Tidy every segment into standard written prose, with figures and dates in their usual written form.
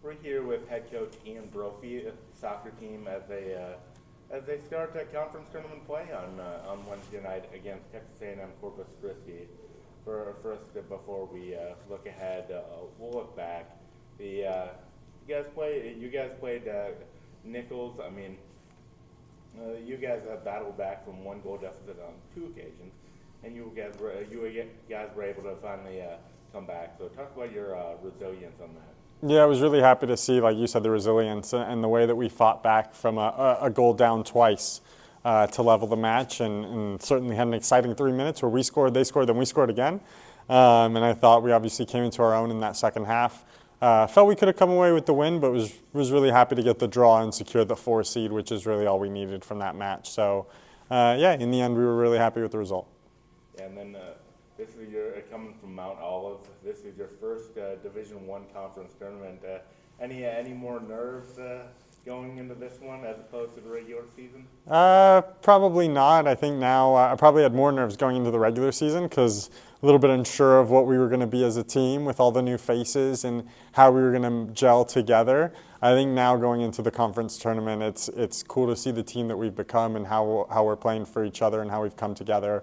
We're here with head coach Ian Brophy, soccer team, as they start conference tournament play on Wednesday night against Texas A&M Corpus Christi. First, before we look ahead, we'll look back. You guys played Nichols. I mean, you guys have battled back from one goal deficit on two occasions, and you guys were able to finally come back. So talk about your resilience on that. Yeah, I was really happy to see, like you said, the resilience and the way that we fought back from a goal down twice to level the match, and certainly had an exciting 3 minutes where we scored, they scored, then we scored again. And I thought we obviously came into our own in that second half. Felt we could have come away with the win, but was really happy to get the draw and secure the 4 seed, which is really all we needed from that match. So, yeah, in the end, we were really happy with the result. And then this is coming from Mount Olive. This is your first Division I conference tournament. Any more nerves going into this one as opposed to the regular season? Probably not. I think now I probably had more nerves going into the regular season because a little bit unsure of what we were going to be as a team with all the new faces and how we were going to gel together. I think now going into the conference tournament, it's cool to see the team that we've become and how we're playing for each other and how we've come together.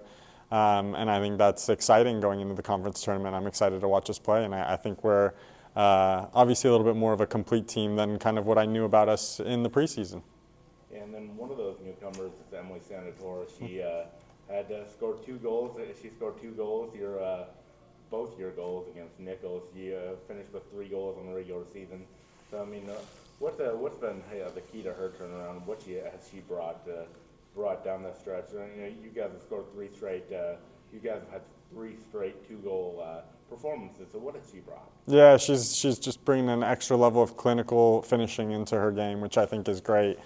And I think that's exciting going into the conference tournament. I'm excited to watch us play, and I think we're obviously a little bit more of a complete team than kind of what I knew about us in the preseason. And then one of those newcomers is Emily Sanador. She had scored 2 goals. She scored 2 goals. Both your goals against Nichols. You finished with 3 goals in the regular season. So I mean, what's been the key to her turnaround? What has she brought down the stretch? You guys have scored 3 straight. You guys have had 3 straight 2-goal performances. So what has she brought? Yeah, she's just bringing an extra level of clinical finishing into her game, which I think is great.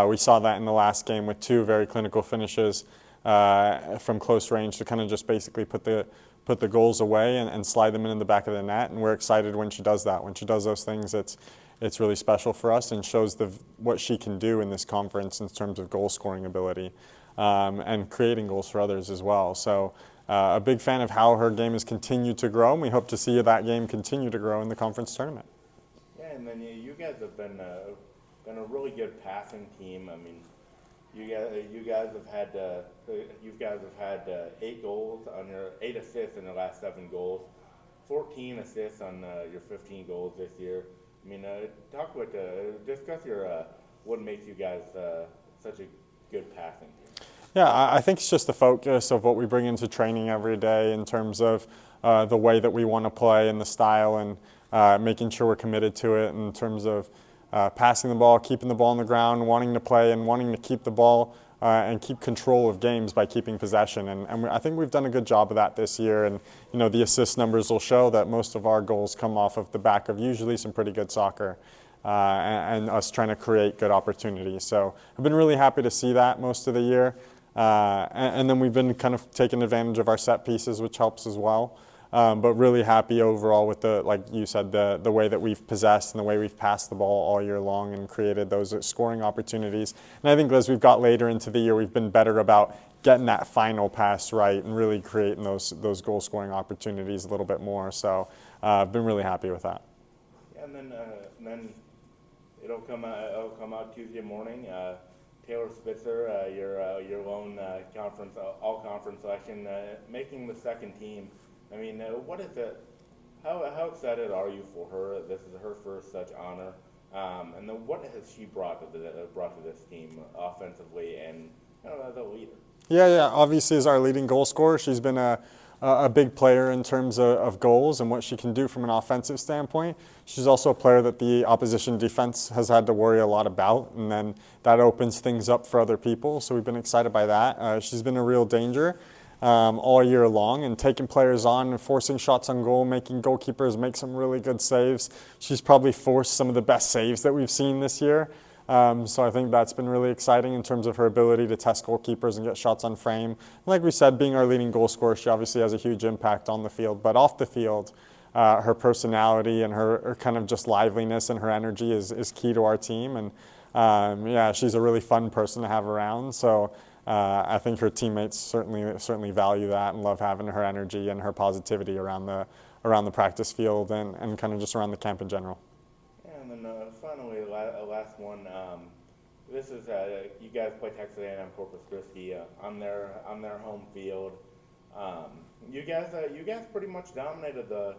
We saw that in the last game with 2 very clinical finishes from close range to kind of just basically put the goals away and slide them in the back of the net. And we're excited when she does that. When she does those things, it's really special for us and shows what she can do in this conference in terms of goal scoring ability and creating goals for others as well. So a big fan of how her game has continued to grow, and we hope to see that game continue to grow in the conference tournament. Yeah, and then you guys have been a really good passing team. I mean, you guys have had 8 goals on your 8 assists in the last 7 goals, 14 assists on your 15 goals this year. I mean, discuss what makes you guys such a good passing team. Yeah, I think it's just the focus of what we bring into training every day in terms of the way that we want to play and the style, and making sure we're committed to it in terms of passing the ball, keeping the ball on the ground, wanting to play and wanting to keep the ball and keep control of games by keeping possession. And I think we've done a good job of that this year. And, the assist numbers will show that most of our goals come off of the back of usually some pretty good soccer and us trying to create good opportunities. So I've been really happy to see that most of the year. And then we've been kind of taking advantage of our set pieces, which helps as well. But really happy overall with like you said, the way that we've possessed and the way we've passed the ball all year long and created those scoring opportunities. And I think as we've got later into the year, we've been better about getting that final pass right and really creating those goal scoring opportunities a little bit more. So I've been really happy with that. Yeah, and then it'll come out Tuesday morning. Taylor Spitzer, your lone all conference selection, making the second team. I mean, what is it? How excited are you for her? This is her first such honor, and then what has she brought to this team offensively and as a leader? Yeah. Obviously, as our leading goal scorer, she's been a big player in terms of goals and what she can do from an offensive standpoint. She's also a player that the opposition defense has had to worry a lot about, and then that opens things up for other people. So we've been excited by that. She's been a real danger all year long and taking players on and forcing shots on goal, making goalkeepers make some really good saves. She's probably forced some of the best saves that we've seen this year. So I think that's been really exciting in terms of her ability to test goalkeepers and get shots on frame. Like we said, being our leading goal scorer, she obviously has a huge impact on the field. But off the field, her personality and her kind of just liveliness and her energy is key to our team. And yeah, she's a really fun person to have around. So I think her teammates certainly value that and love having her energy and her positivity around the practice field and kind of just around the camp in general. And then finally, last one. This is you guys play Texas A&M Corpus Christi on their home field. You guys pretty much dominated the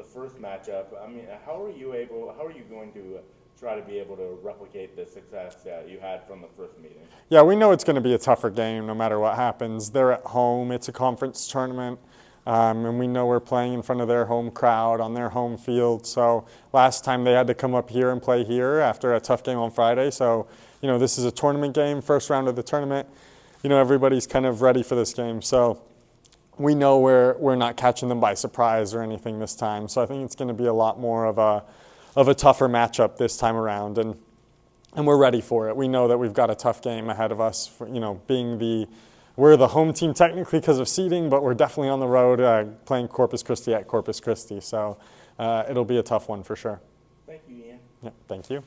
first matchup. I mean, how are you going to try to be able to replicate the success that you had from the first meeting? Yeah, we know it's going to be a tougher game no matter what happens. They're at home. It's a conference tournament. And we know we're playing in front of their home crowd on their home field. So last time they had to come up here and play here after a tough game on Friday. So, this is a tournament game, first round of the tournament. Everybody's kind of ready for this game. So we know we're not catching them by surprise or anything this time. So I think it's going to be a lot more of a tougher matchup this time around. And we're ready for it. We know that we've got a tough game ahead of us, for, we're the home team technically because of seeding, but we're definitely on the road playing Corpus Christi at Corpus Christi. So it'll be a tough one for sure. Thank you, Ian. Yeah, thank you.